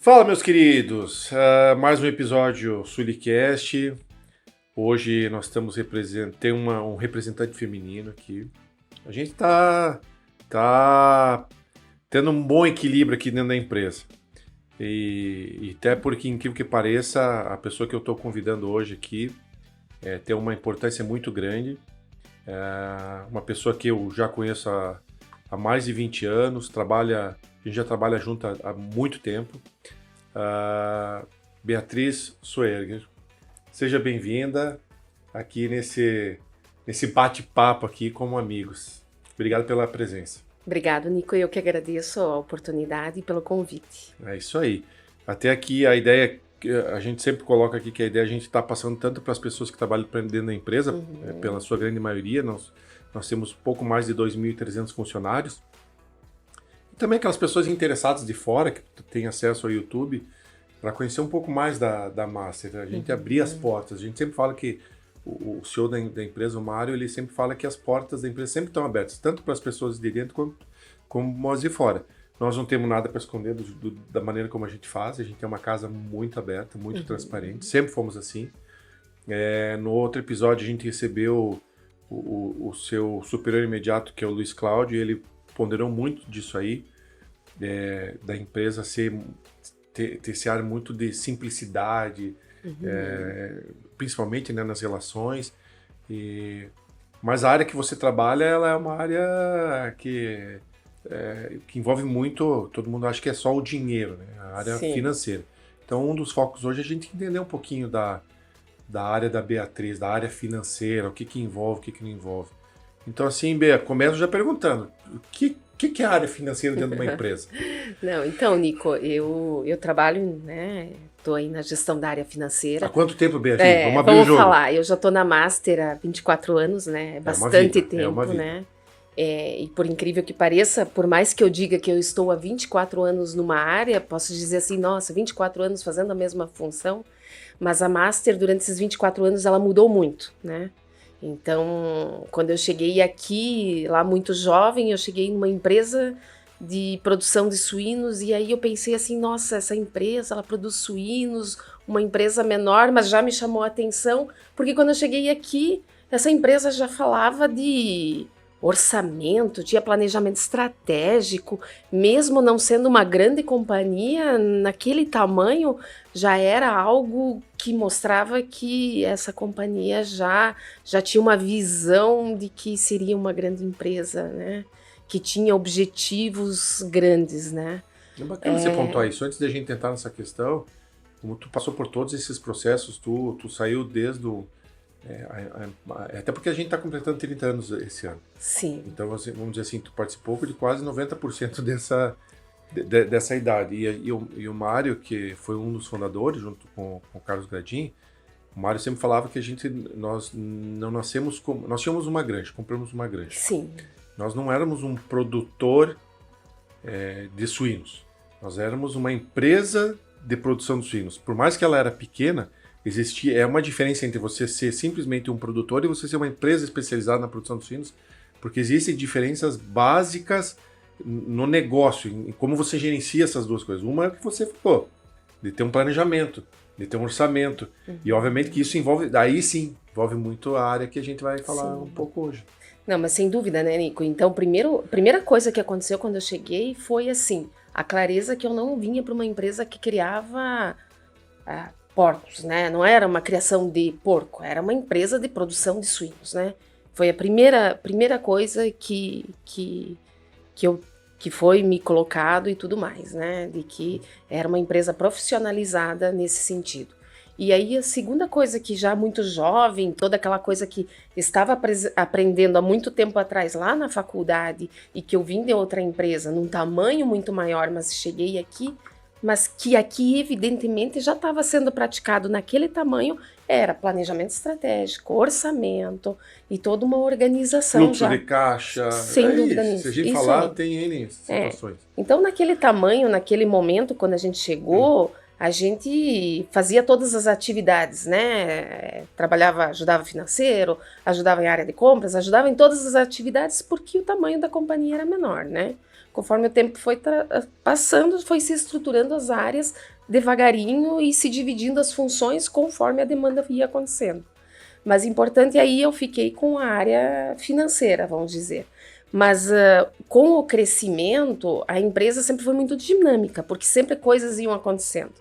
Fala, meus queridos! Mais um episódio Sulicast. Hoje nós estamos tem um representante feminino aqui. A gente tá tendo um bom equilíbrio aqui dentro da empresa. E até porque, incrível que pareça, a pessoa que eu estou convidando hoje aqui tem uma importância muito grande. Uma pessoa que eu já conheço há mais de 20 anos, a gente já trabalha junto há muito tempo. Beatriz Soerger, seja bem-vinda aqui nesse bate-papo aqui como amigos. Obrigado pela presença. Obrigado, Nico. Eu que agradeço a oportunidade e pelo convite. É isso aí. Até aqui a ideia, a gente sempre coloca aqui que a ideia a gente está passando tanto para as pessoas que trabalham dentro da empresa, pela sua grande maioria, nós temos pouco mais de 2.300 funcionários. E também aquelas pessoas interessadas de fora, que têm acesso ao YouTube, para conhecer um pouco mais da Master. A gente abrir as portas. A gente sempre fala que o CEO da empresa, o Mário, ele sempre fala que as portas da empresa sempre estão abertas, tanto para as pessoas de dentro como as de fora. Nós não temos nada para esconder da maneira como a gente faz. A gente é uma casa muito aberta, muito transparente. Sempre fomos assim. No outro episódio, a gente recebeu o seu superior imediato, que é o Luiz Cláudio, e ele ponderou muito disso aí, da empresa ter esse ar muito de simplicidade, principalmente, né, nas relações. Mas a área que você trabalha, ela é uma área que envolve muito, todo mundo acha que é só o dinheiro, né, a área financeira. Então, um dos focos hoje é a gente entender um pouquinho da área da Beatriz, da área financeira, o que envolve, o que não envolve. Então, assim, Bea, começo já perguntando, o que é a área financeira dentro de uma empresa? Não, então, Nico, eu trabalho, né, estou aí na gestão da área financeira. Há quanto tempo, Bea? Vamos falar, eu já estou na Master há 24 anos, né, bastante tempo, né. E por incrível que pareça, por mais que eu diga que eu estou há 24 anos numa área, posso dizer assim, nossa, 24 anos fazendo a mesma função, mas a Master, durante esses 24 anos, ela mudou muito, né? Então, quando eu cheguei aqui, lá muito jovem, eu cheguei numa empresa de produção de suínos e aí eu pensei assim, nossa, essa empresa, ela produz suínos, uma empresa menor, mas já me chamou a atenção, porque quando eu cheguei aqui, essa empresa já falava de orçamento, tinha planejamento estratégico, mesmo não sendo uma grande companhia, naquele tamanho já era algo que mostrava que essa companhia já tinha uma visão de que seria uma grande empresa, né? Que tinha objetivos grandes, né? É bacana você pontuar isso. Antes de a gente entrar nessa questão, como tu passou por todos esses processos, tu saiu desde o... até porque a gente está completando 30 anos esse ano. Sim. Então, vamos dizer assim, tu participou de quase 90% dessa idade. E o Mário, que foi um dos fundadores, junto com o Carlos Gradin, o Mário sempre falava que nós não nascemos como... Nós tínhamos uma granja, compramos uma granja. Sim. Nós não éramos um produtor de suínos. Nós éramos uma empresa de produção de suínos. Por mais que ela era pequena, existia uma diferença entre você ser simplesmente um produtor e você ser uma empresa especializada na produção de suínos, porque existem diferenças básicas no negócio, em como você gerencia essas duas coisas. Uma é o que você falou, de ter um planejamento, de ter um orçamento. E obviamente que isso envolve muito a área que a gente vai falar um pouco hoje. Não, mas sem dúvida, né, Nico? Então, primeira coisa que aconteceu quando eu cheguei foi, assim, a clareza que eu não vinha para uma empresa que criava porcos, né? Não era uma criação de porco, era uma empresa de produção de suínos, né? Foi a primeira coisa que foi me colocado e tudo mais, né? De que era uma empresa profissionalizada nesse sentido. E aí a segunda coisa que já muito jovem, toda aquela coisa que estava aprendendo há muito tempo atrás lá na faculdade e que eu vim de outra empresa num tamanho muito maior, mas cheguei aqui, mas que aqui evidentemente já estava sendo praticado naquele tamanho, era planejamento estratégico, orçamento e toda uma organização. Fluxo de caixa. Sem dúvida nisso. nisso. Se a gente isso falar, aí. tem N situações. Então, naquele tamanho, naquele momento, quando a gente chegou, a gente fazia todas as atividades, né? Ajudava financeiro, ajudava em área de compras, ajudava em todas as atividades porque o tamanho da companhia era menor, né? Conforme o tempo foi passando, foi se estruturando as áreas devagarinho e se dividindo as funções conforme a demanda ia acontecendo. Mas importante, aí eu fiquei com a área financeira, vamos dizer. Mas com o crescimento, a empresa sempre foi muito dinâmica, porque sempre coisas iam acontecendo.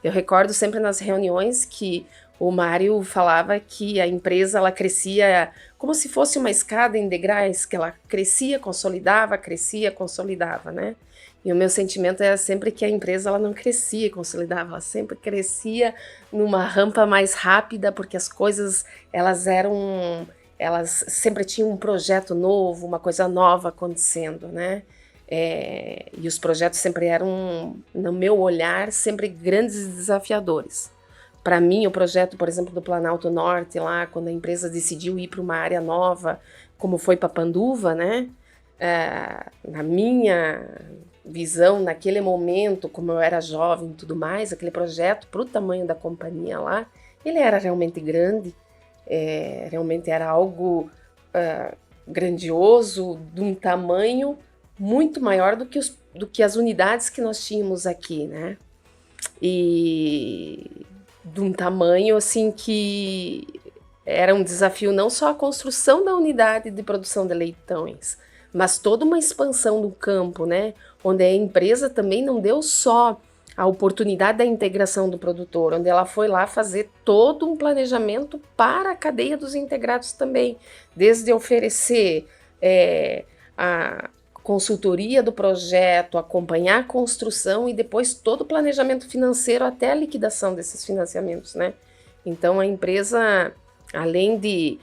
Eu recordo sempre nas reuniões que o Mário falava que a empresa ela crescia como se fosse uma escada em degraus, que ela crescia, consolidava, né? E o meu sentimento era sempre que a empresa ela não crescia e consolidava, ela sempre crescia numa rampa mais rápida, porque as coisas elas sempre tinham um projeto novo, uma coisa nova acontecendo, né? E os projetos sempre eram, no meu olhar, sempre grandes e desafiadores. Para mim, o projeto, por exemplo, do Planalto Norte, lá, quando a empresa decidiu ir para uma área nova, como foi Papanduva, né? Na minha visão, naquele momento, como eu era jovem e tudo mais, aquele projeto, para o tamanho da companhia lá, ele era realmente grande, realmente era algo grandioso, de um tamanho muito maior do que as unidades que nós tínhamos aqui, né? E de um tamanho assim que era um desafio não só a construção da unidade de produção de leitões, mas toda uma expansão do campo, né? Onde a empresa também não deu só a oportunidade da integração do produtor, onde ela foi lá fazer todo um planejamento para a cadeia dos integrados também, desde oferecer a consultoria do projeto, acompanhar a construção e depois todo o planejamento financeiro até a liquidação desses financiamentos, né? Então a empresa, além de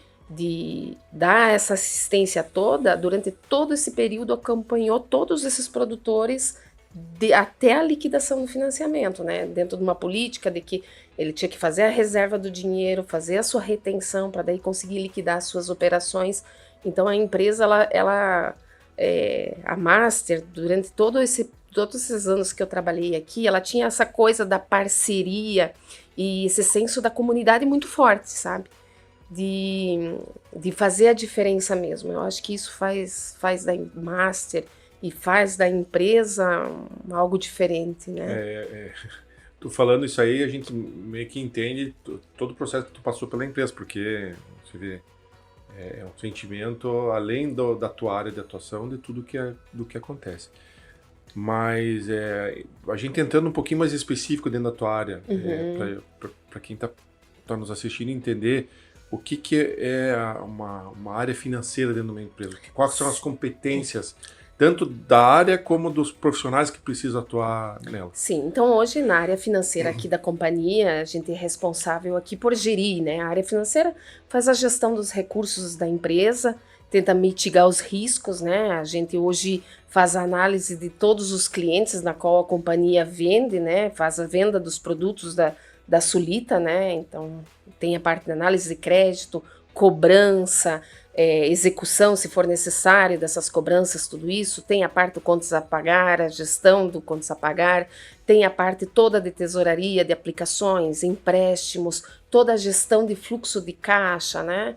dar essa assistência toda, durante todo esse período acompanhou todos esses produtores até a liquidação do financiamento, né? Dentro de uma política de que ele tinha que fazer a reserva do dinheiro, fazer a sua retenção para daí conseguir liquidar as suas operações. Então a empresa, a Master, durante todos esses anos que eu trabalhei aqui, ela tinha essa coisa da parceria e esse senso da comunidade muito forte, sabe? De fazer a diferença mesmo. Eu acho que isso faz da Master e faz da empresa algo diferente, né? Tu falando isso aí, a gente meio que entende todo o processo que tu passou pela empresa, porque você vê, é um sentimento além da tua área de atuação, de tudo do que acontece. Mas a gente entrando um pouquinho mais específico dentro da tua área, para quem tá nos assistindo entender o que é uma área financeira dentro de uma empresa, quais são as competências tanto da área como dos profissionais que precisam atuar nela. Sim, então hoje na área financeira aqui da companhia, a gente é responsável aqui por gerir, né? A área financeira faz a gestão dos recursos da empresa, tenta mitigar os riscos, né? A gente hoje faz a análise de todos os clientes na qual a companhia vende, né? Faz a venda dos produtos da Sulita, né? Então tem a parte de análise de crédito, cobrança, execução, se for necessário, dessas cobranças, tudo isso. Tem a parte do contas a pagar, a gestão do contas a pagar, tem a parte toda de tesouraria, de aplicações, empréstimos, toda a gestão de fluxo de caixa, né?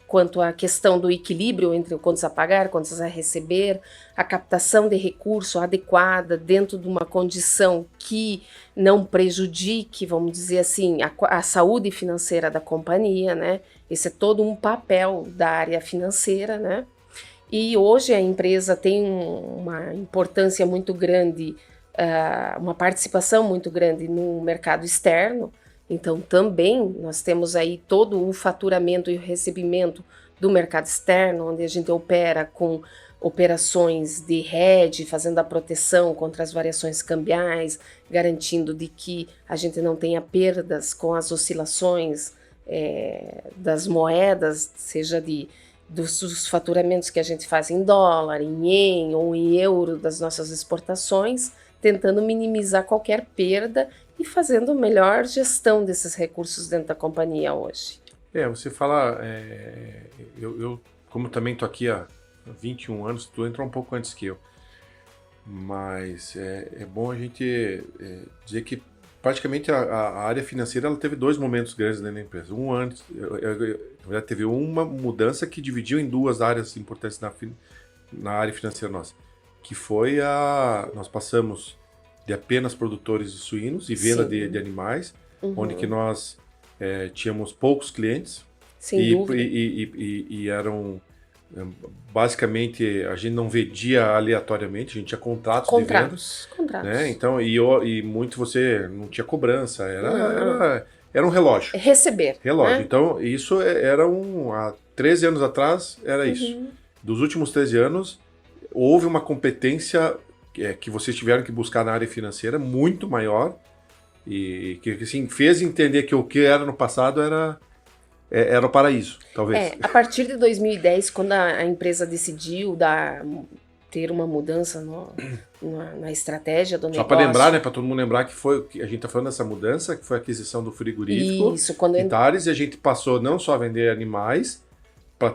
Quanto à questão do equilíbrio entre o contas a pagar, contas a receber, a captação de recurso adequada dentro de uma condição que não prejudique, vamos dizer assim, a saúde financeira da companhia, né? Esse é todo um papel da área financeira, né? E hoje a empresa tem uma importância muito grande, uma participação muito grande no mercado externo. Então também nós temos aí todo o faturamento e o recebimento do mercado externo, onde a gente opera com operações de hedge, fazendo a proteção contra as variações cambiais, garantindo de que a gente não tenha perdas com as oscilações das moedas, seja dos faturamentos que a gente faz em dólar, em ien ou em euro das nossas exportações, tentando minimizar qualquer perda e fazendo a melhor gestão desses recursos dentro da companhia hoje. Você fala, eu como também estou aqui há 21 anos, tu entrou um pouco antes que eu, mas é bom a gente dizer que praticamente a área financeira ela teve dois momentos grandes dentro da empresa. Um antes, na verdade, teve uma mudança que dividiu em duas áreas importantes na área financeira nossa, que foi nós passamos de apenas produtores de suínos e venda de animais, onde que nós tínhamos poucos clientes. Sem dúvida. E eram... Basicamente, a gente não vendia aleatoriamente, a gente tinha contratos de venda. Contratos. Né? Então, e muito você não tinha cobrança, era um relógio. Receber. Relógio. Né? Então, isso era há 13 anos atrás, era isso. Dos últimos 13 anos, houve uma competência que vocês tiveram que buscar na área financeira muito maior e que assim, fez entender que o que era no passado era o paraíso, talvez. A partir de 2010, quando a empresa decidiu ter uma mudança na estratégia do negócio. Só para lembrar, né, para todo mundo lembrar que a gente está falando dessa mudança, que foi a aquisição do frigorífico Antares, e a gente passou não só a vender animais,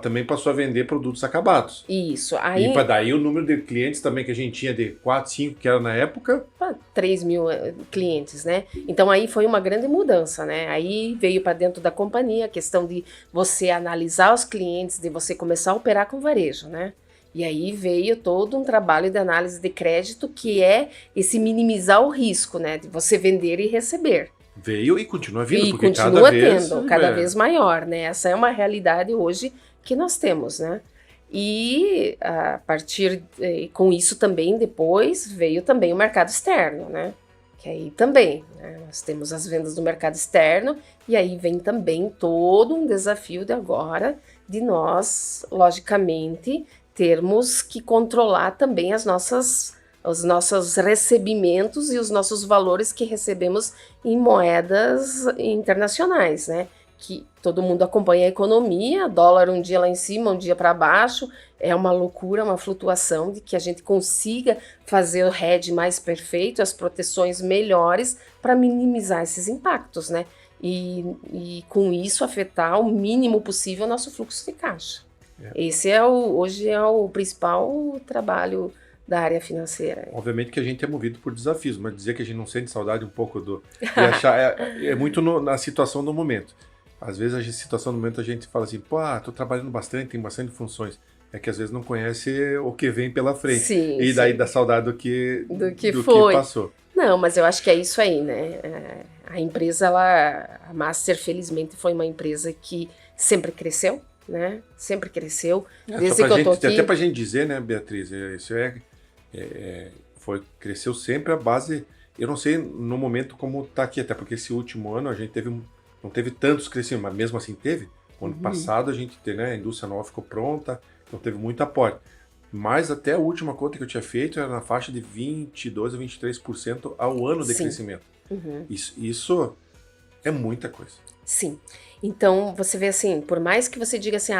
também passou a vender produtos acabados. Isso. E para daí o número de clientes também que a gente tinha de 4, 5, que era na época... 3 mil clientes, né? Então aí foi uma grande mudança, né? Aí veio para dentro da companhia a questão de você analisar os clientes, de você começar a operar com varejo, né? E aí veio todo um trabalho de análise de crédito que é esse minimizar o risco, né? De você vender e receber. Veio e continua vindo, e porque continua cada vez maior, né? Essa é uma realidade hoje que nós temos, né? E a partir com isso também depois veio também o mercado externo, né? Que aí também, né? Nós temos as vendas do mercado externo e aí vem também todo um desafio de nós, logicamente, termos que controlar também os nossos recebimentos e os nossos valores que recebemos em moedas internacionais, né? Que todo mundo acompanha a economia, dólar um dia lá em cima, um dia para baixo, é uma loucura, uma flutuação de que a gente consiga fazer o hedge mais perfeito, as proteções melhores para minimizar esses impactos, né? E com isso afetar o mínimo possível o nosso fluxo de caixa. Esse hoje é o principal trabalho da área financeira. Obviamente que a gente é movido por desafios, mas dizer que a gente não sente saudade um pouco de achar é muito na situação do momento. Às vezes a situação do momento a gente fala assim, tô trabalhando bastante, tem bastante funções. É que às vezes não conhece o que vem pela frente. Sim, e daí dá saudade do que passou. Não, mas eu acho que é isso aí, né? A empresa, a Master, felizmente, foi uma empresa que sempre cresceu, né? Sempre cresceu. Desde que eu tô aqui... Até pra gente dizer, né, Beatriz, isso cresceu sempre a base... Eu não sei no momento como tá aqui, até porque esse último ano a gente não teve tantos crescimentos, mas mesmo assim teve. Ano passado a gente teve, né, a indústria nova ficou pronta, então teve muito aporte. Mas até a última conta que eu tinha feito era na faixa de 22% a 23% ao ano de crescimento. Isso é muita coisa. Sim. Então, você vê assim, por mais que você diga assim,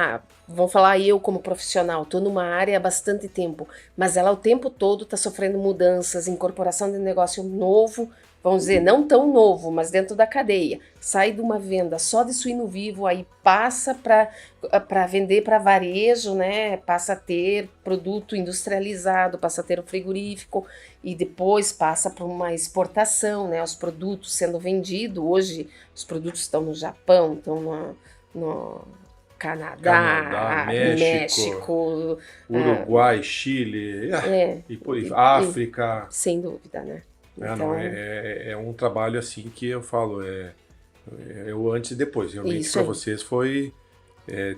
vamos falar eu como profissional, estou numa área há bastante tempo, mas ela o tempo todo está sofrendo mudanças, incorporação de negócio novo, vamos dizer, não tão novo, mas dentro da cadeia. Sai de uma venda só de suíno vivo, aí passa para vender para varejo, né? Passa a ter produto industrializado, passa a ter o frigorífico e depois passa para uma exportação, né? Os produtos sendo vendidos. Hoje os produtos estão no Japão, estão no Canadá, México, Uruguai, Chile, África. Sem dúvida, né? Então, é um trabalho assim que eu falo, o antes e depois. Realmente para vocês foi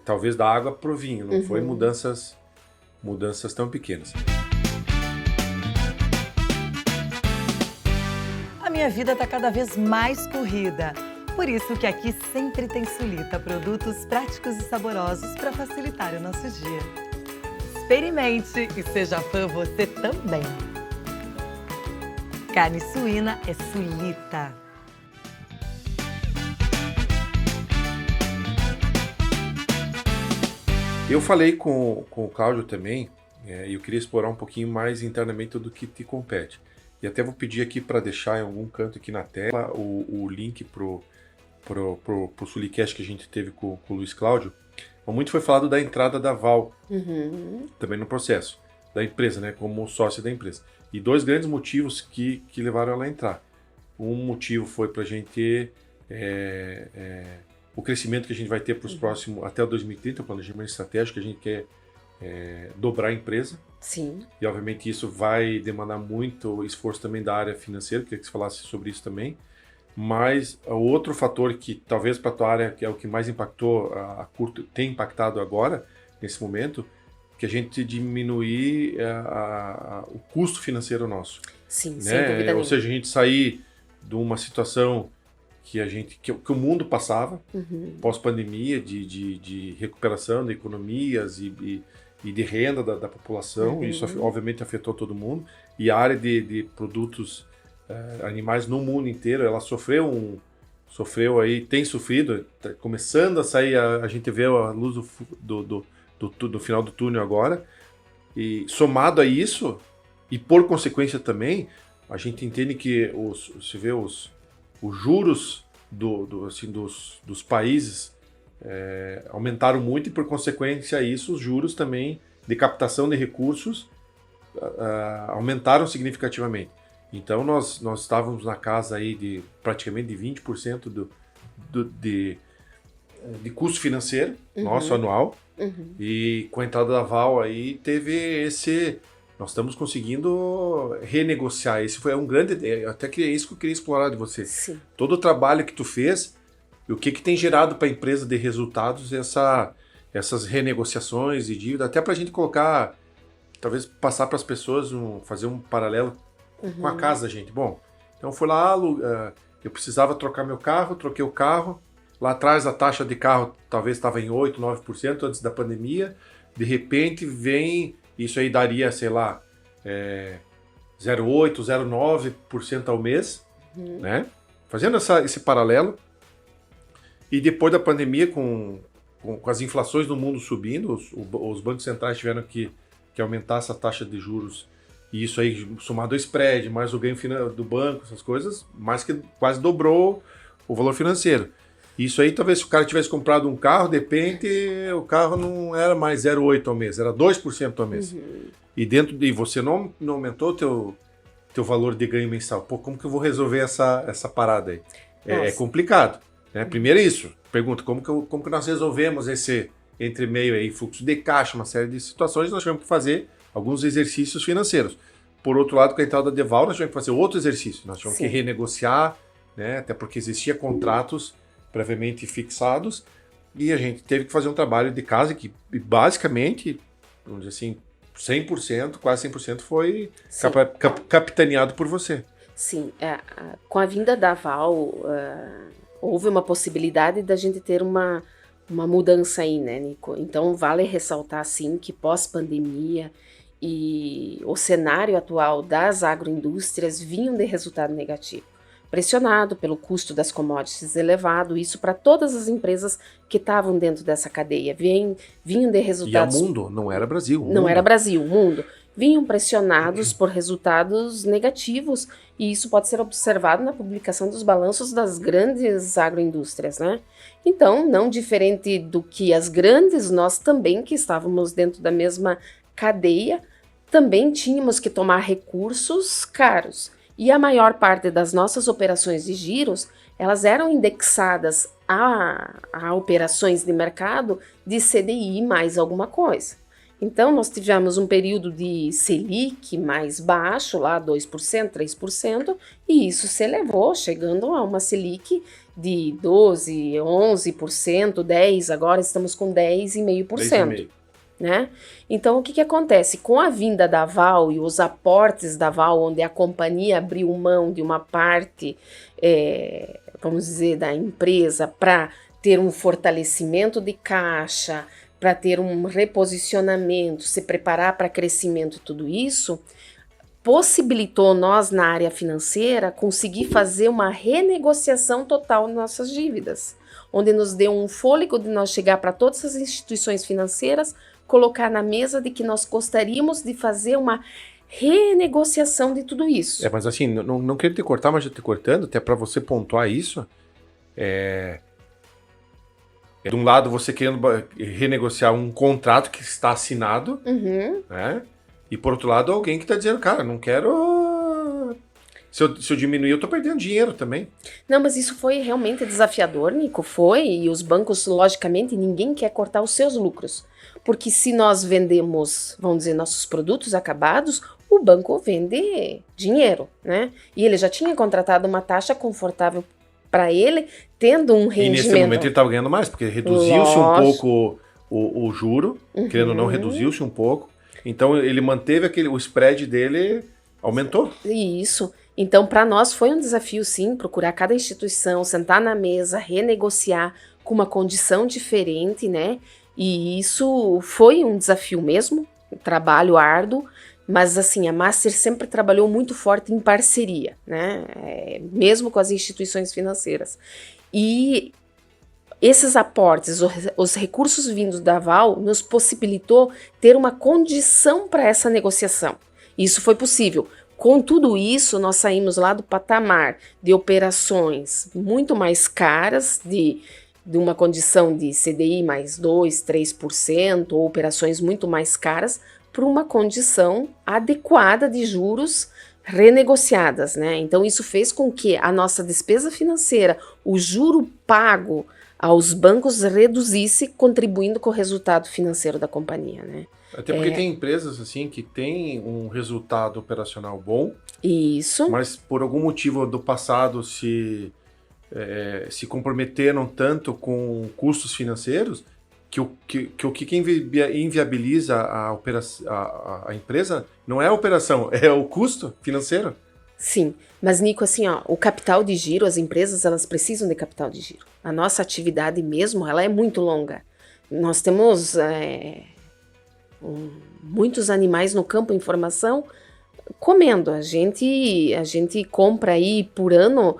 talvez da água pro vinho, não foi mudanças tão pequenas. A minha vida está cada vez mais corrida. Por isso que aqui sempre tem Sulita, produtos práticos e saborosos para facilitar o nosso dia. Experimente e seja fã você também. Carne suína é Sulita. Eu falei com o Cláudio também, e eu queria explorar um pouquinho mais internamente do que te compete. E até vou pedir aqui para deixar em algum canto aqui na tela o link pro Sulicast que a gente teve com o Luiz Cláudio. Muito foi falado da entrada da Val, também no processo da empresa, né, como sócio da empresa. E dois grandes motivos que levaram ela a entrar. Um motivo foi para a gente o crescimento que a gente vai ter para os próximos, até o 2030, o planejamento estratégico, que a gente quer dobrar a empresa. Sim. E, obviamente, isso vai demandar muito esforço também da área financeira, queria que você falasse sobre isso também. Mas o outro fator que talvez para a tua área, que é o que mais impactou a curto, tem impactado agora, nesse momento, que a gente diminuir o custo financeiro nosso. Sim, né? Sem dúvida nenhuma. Ou seja, a gente sair de uma situação que o mundo passava, pós-pandemia, de recuperação de economias e de renda da população. Isso, obviamente, afetou todo mundo. E a área de produtos animais no mundo inteiro, ela sofreu aí, tem sofrido, tá começando a sair, a gente vê a luz do final do túnel agora. E somado a isso, e por consequência também, a gente entende que os juros dos países aumentaram muito, e por consequência a isso, os juros também de captação de recursos aumentaram significativamente. Então nós estávamos na casa aí de praticamente de 20% de custo financeiro nosso anual. E com a entrada da Val aí teve nós estamos conseguindo renegociar. Esse foi um grande, até que é isso que eu queria explorar de você. Sim. Todo o trabalho que tu fez e o que tem gerado para a empresa de resultados essas renegociações de dívida, até para a gente colocar, talvez passar para as pessoas, fazer um paralelo com a casa da gente. Bom, então foi lá, eu precisava trocar meu carro, troquei o carro. Lá atrás a taxa de carro talvez estava em 8%, 9% antes da pandemia. De repente vem, isso aí daria, sei lá, 0,8%, 0,9% ao mês, né? Fazendo esse paralelo. E depois da pandemia, com as inflações no mundo subindo, os bancos centrais tiveram que aumentar essa taxa de juros. E isso aí, somado ao spread, mais o ganho do banco, essas coisas, mais que quase dobrou o valor financeiro. Isso aí, talvez se o cara tivesse comprado um carro, de repente o carro não era mais 0,8% ao mês, era 2% ao mês. E você não aumentou teu valor de ganho mensal. Pô, como que eu vou resolver essa parada aí? É complicado. Né? Primeiro é isso. Pergunta, como que nós resolvemos esse entremeio aí, fluxo de caixa, uma série de situações, nós tivemos que fazer alguns exercícios financeiros. Por outro lado, com a entrada de Val, nós tivemos que fazer outro exercício. Nós tivemos que renegociar, né? Até porque existia contratos previamente fixados, e a gente teve que fazer um trabalho de casa que basicamente, vamos dizer assim, 100%, quase 100% foi capitaneado por você. Sim, com a vinda da Val, houve uma possibilidade da gente ter uma mudança aí, né, Nico? Então vale ressaltar, sim, que pós-pandemia e o cenário atual das agroindústrias vinham de resultado negativo, pressionado pelo custo das commodities elevado, isso para todas as empresas que estavam dentro dessa cadeia, vinham de resultados... E o mundo, não era Brasil. Não era Brasil, o mundo. Vinham pressionados por resultados negativos, e isso pode ser observado na publicação dos balanços das grandes agroindústrias, né? Então, não diferente do que as grandes, nós também, que estávamos dentro da mesma cadeia, também tínhamos que tomar recursos caros. E a maior parte das nossas operações de giros, elas eram indexadas a operações de mercado de CDI mais alguma coisa. Então, nós tivemos um período de Selic mais baixo, lá 2%, 3%, e isso se elevou, chegando a uma Selic de 12%, 11%, 10%, agora estamos com 10,5%. Né? Então, o que acontece? Com a vinda da Val e os aportes da Val, onde a companhia abriu mão de uma parte, vamos dizer, da empresa para ter um fortalecimento de caixa, para ter um reposicionamento, se preparar para crescimento, tudo isso, possibilitou nós, na área financeira, conseguir fazer uma renegociação total das nossas dívidas, onde nos deu um fôlego de nós chegar para todas as instituições financeiras, colocar na mesa de que nós gostaríamos de fazer uma renegociação de tudo isso. Mas assim, não quero te cortar, mas já te cortando, até para você pontuar isso, de um lado você querendo renegociar um contrato que está assinado, né? E por outro lado alguém que está dizendo, cara, não quero Se eu diminuir, eu estou perdendo dinheiro também. Não, mas isso foi realmente desafiador, Nico, foi, e os bancos, logicamente, ninguém quer cortar os seus lucros, porque se nós vendemos, vamos dizer, nossos produtos acabados, o banco vende dinheiro, né? E ele já tinha contratado uma taxa confortável para ele, tendo um rendimento. E nesse momento ele estava ganhando mais, porque reduziu-se um pouco o juro, querendo ou não, reduziu-se um pouco, então ele manteve o spread dele, aumentou. Isso. Então, para nós foi um desafio, sim, procurar cada instituição, sentar na mesa, renegociar com uma condição diferente, né? E isso foi um desafio mesmo, um trabalho árduo, mas assim, a Master sempre trabalhou muito forte em parceria, né? Mesmo com as instituições financeiras. E esses aportes, os recursos vindos da Aval, nos possibilitou ter uma condição para essa negociação. Isso foi possível. Com tudo isso, nós saímos lá do patamar de operações muito mais caras, de uma condição de CDI mais 2%, 3%, ou operações muito mais caras, para uma condição adequada de juros renegociadas, né? Então, isso fez com que a nossa despesa financeira, o juro pago aos bancos reduzisse, contribuindo com o resultado financeiro da companhia, né? Até porque tem empresas assim que têm um resultado operacional bom, isso, mas por algum motivo do passado se comprometeram tanto com custos financeiros que o que inviabiliza a empresa não é a operação, é o custo financeiro. Sim, mas Nico, assim, ó, o capital de giro, as empresas, elas precisam de capital de giro. A nossa atividade mesmo, ela é muito longa. Nós temos muitos animais no campo em formação comendo. A gente compra aí por ano,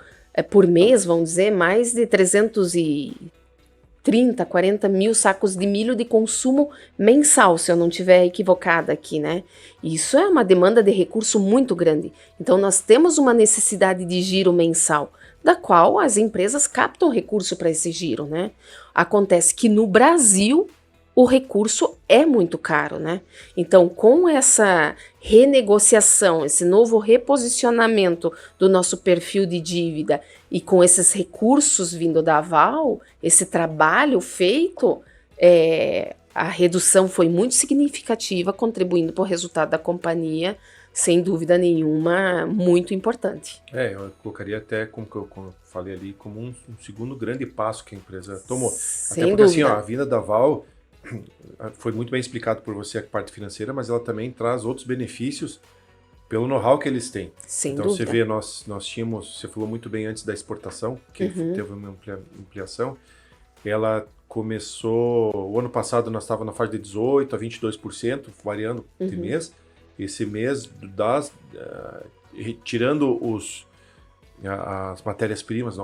por mês, vamos dizer, mais de 330, 40 mil sacos de milho de consumo mensal, se eu não estiver equivocada aqui, né? Isso é uma demanda de recurso muito grande. Então, nós temos uma necessidade de giro mensal, da qual as empresas captam recurso para esse giro, né? Acontece que no Brasil, o recurso é muito caro, né? Então, com essa renegociação, esse novo reposicionamento do nosso perfil de dívida e com esses recursos vindo da Aval, esse trabalho feito, a redução foi muito significativa, contribuindo para o resultado da companhia, sem dúvida nenhuma, muito importante. Eu colocaria até, como que eu falei ali, como um segundo grande passo que a empresa tomou. Sem até porque dúvida. assim, a vinda da Aval foi muito bem explicado por você a parte financeira, mas ela também traz outros benefícios pelo know-how que eles têm. Sem então dúvida. Você vê, nós tínhamos, você falou muito bem antes da exportação, que teve uma ampliação. Ela começou, o ano passado nós estávamos na faixa de 18% a 22%, variando de mês. Esse mês, tirando as matérias-primas,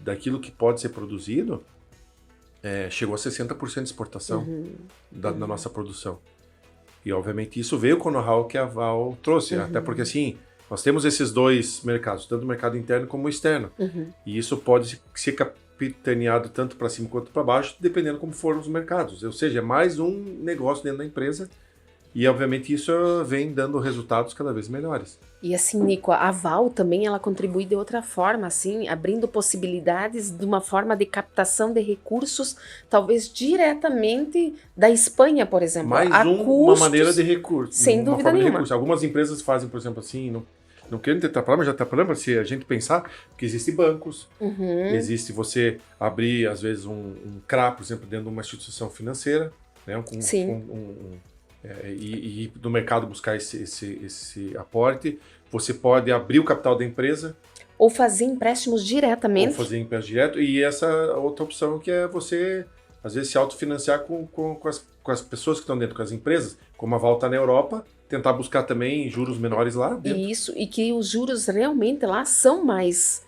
daquilo que pode ser produzido, chegou a 60% de exportação da nossa produção. E, obviamente, isso veio com o know-how que a Aval trouxe. Até porque, assim, nós temos esses dois mercados, tanto o mercado interno como o externo. E isso pode ser capitaneado tanto para cima quanto para baixo, dependendo como foram os mercados. Ou seja, é mais um negócio dentro da empresa. E, obviamente, isso vem dando resultados cada vez melhores. E assim, Nico, a Aval também ela contribui de outra forma, assim, abrindo possibilidades de uma forma de captação de recursos, talvez diretamente da Espanha, por exemplo. Mais uma maneira de recurso. Sem dúvida nenhuma. Algumas empresas fazem, por exemplo, assim, não querendo ter problema, mas já tem problema se a gente pensar, porque existem bancos, existe você abrir, às vezes, um CRA, por exemplo, dentro de uma instituição financeira, né? E no mercado buscar esse aporte. Você pode abrir o capital da empresa. Ou fazer empréstimos diretamente. Ou fazer empréstimo direto. E essa outra opção que é você, às vezes, se autofinanciar com as pessoas que estão dentro, com as empresas. Como a Aval está na Europa, tentar buscar também juros menores lá dentro. Isso, e que os juros realmente lá são mais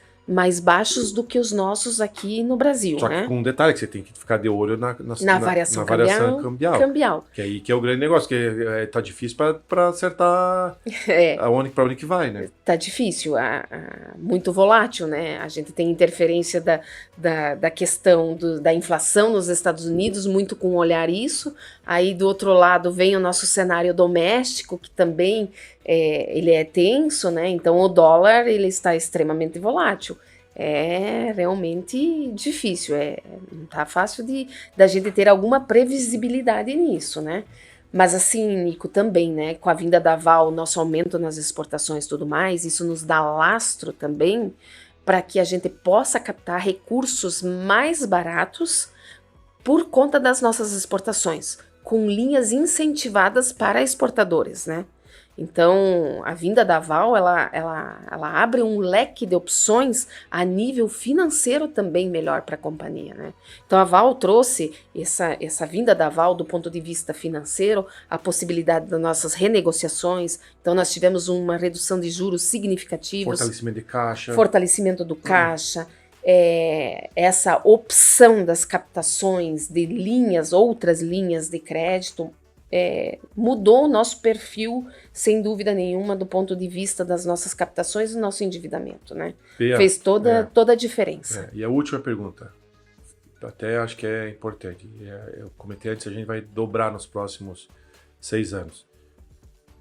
baixos do que os nossos aqui no Brasil, Só né? que com um detalhe, que você tem que ficar de olho na variação cambial. Que aí que é o grande negócio, que tá difícil para acertar para onde que vai, né? Tá difícil, muito volátil, né? A gente tem interferência da questão da inflação nos Estados Unidos, muito com olhar isso. Aí do outro lado vem o nosso cenário doméstico, que também ele é tenso, né? Então o dólar ele está extremamente volátil. É realmente difícil, não tá fácil da gente ter alguma previsibilidade nisso, né? Mas assim, Nico, também, né? Com a vinda da Vale, nosso aumento nas exportações e tudo mais, isso nos dá lastro também para que a gente possa captar recursos mais baratos por conta das nossas exportações, com linhas incentivadas para exportadores, né? Então, a vinda da Vale, ela abre um leque de opções a nível financeiro também melhor para a companhia, né? Então, a Vale trouxe essa vinda da Vale do ponto de vista financeiro, a possibilidade das nossas renegociações. Então, nós tivemos uma redução de juros significativos. Fortalecimento de caixa. Fortalecimento do caixa. Essa opção das captações de outras linhas de crédito, mudou o nosso perfil, sem dúvida nenhuma, do ponto de vista das nossas captações e do nosso endividamento, né? Fez toda a diferença. E a última pergunta, até acho que é importante, eu comentei antes, a gente vai dobrar nos próximos 6 anos.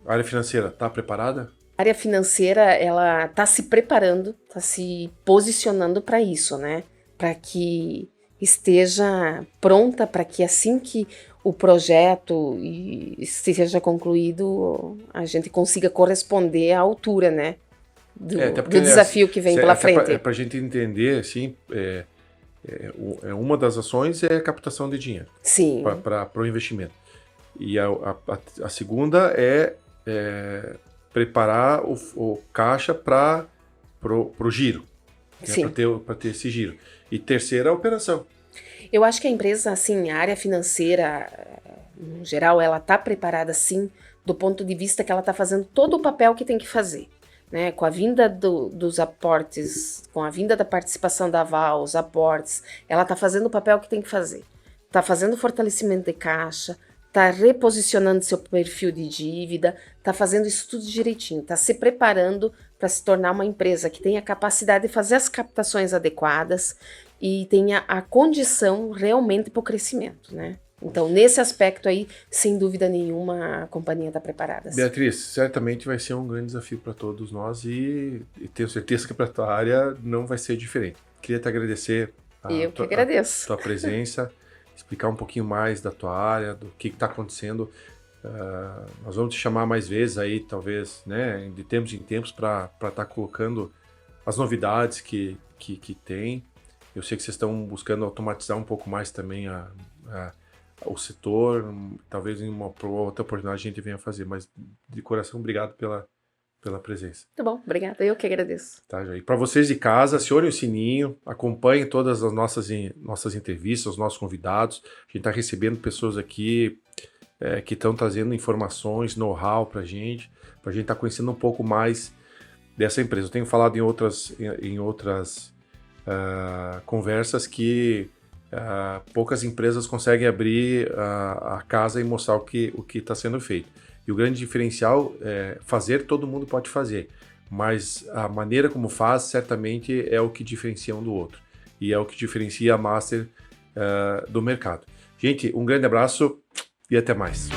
A área financeira está preparada? A área financeira, ela está se preparando, está se posicionando para isso, né? Para que esteja pronta, para que assim que o projeto seja concluído, a gente consiga corresponder à altura, né? Do desafio que vem pela frente. Para a gente entender, assim, uma das ações é a captação de dinheiro. Sim. Para o investimento. E a segunda é preparar o caixa para o giro. Sim. Para ter esse giro. E terceira, a operação. Eu acho que a empresa, assim, a área financeira, no geral, ela está preparada, sim, do ponto de vista que ela está fazendo todo o papel que tem que fazer, né? Com a vinda dos aportes, com a vinda da participação da Vale, os aportes, ela está fazendo o papel que tem que fazer. Está fazendo fortalecimento de caixa, está reposicionando seu perfil de dívida, está fazendo isso tudo direitinho, está se preparando para se tornar uma empresa que tenha a capacidade de fazer as captações adequadas e tenha a condição realmente para o crescimento, né? Então, nesse aspecto aí, sem dúvida nenhuma, a companhia está preparada. Beatriz, certamente vai ser um grande desafio para todos nós e tenho certeza que para a tua área não vai ser diferente. Queria te agradecer a tua presença, explicar um pouquinho mais da tua área, do que está acontecendo. Nós vamos te chamar mais vezes aí, talvez, né, de tempos em tempos, para estar colocando as novidades que tem. Eu sei que vocês estão buscando automatizar um pouco mais também o setor. Talvez em uma outra oportunidade a gente venha fazer, mas de coração, obrigado pela presença. Tá bom, obrigada. Eu que agradeço. Tá, e para vocês de casa, acionem o sininho, acompanhem todas as nossas entrevistas, os nossos convidados. A gente está recebendo pessoas aqui que estão trazendo informações, know-how para a gente estar conhecendo um pouco mais dessa empresa. Eu tenho falado em outras conversas que poucas empresas conseguem abrir a casa e mostrar o que está sendo feito. E o grande diferencial é fazer, todo mundo pode fazer, mas a maneira como faz certamente é o que diferencia um do outro e é o que diferencia a Master do mercado. Gente, um grande abraço e até mais.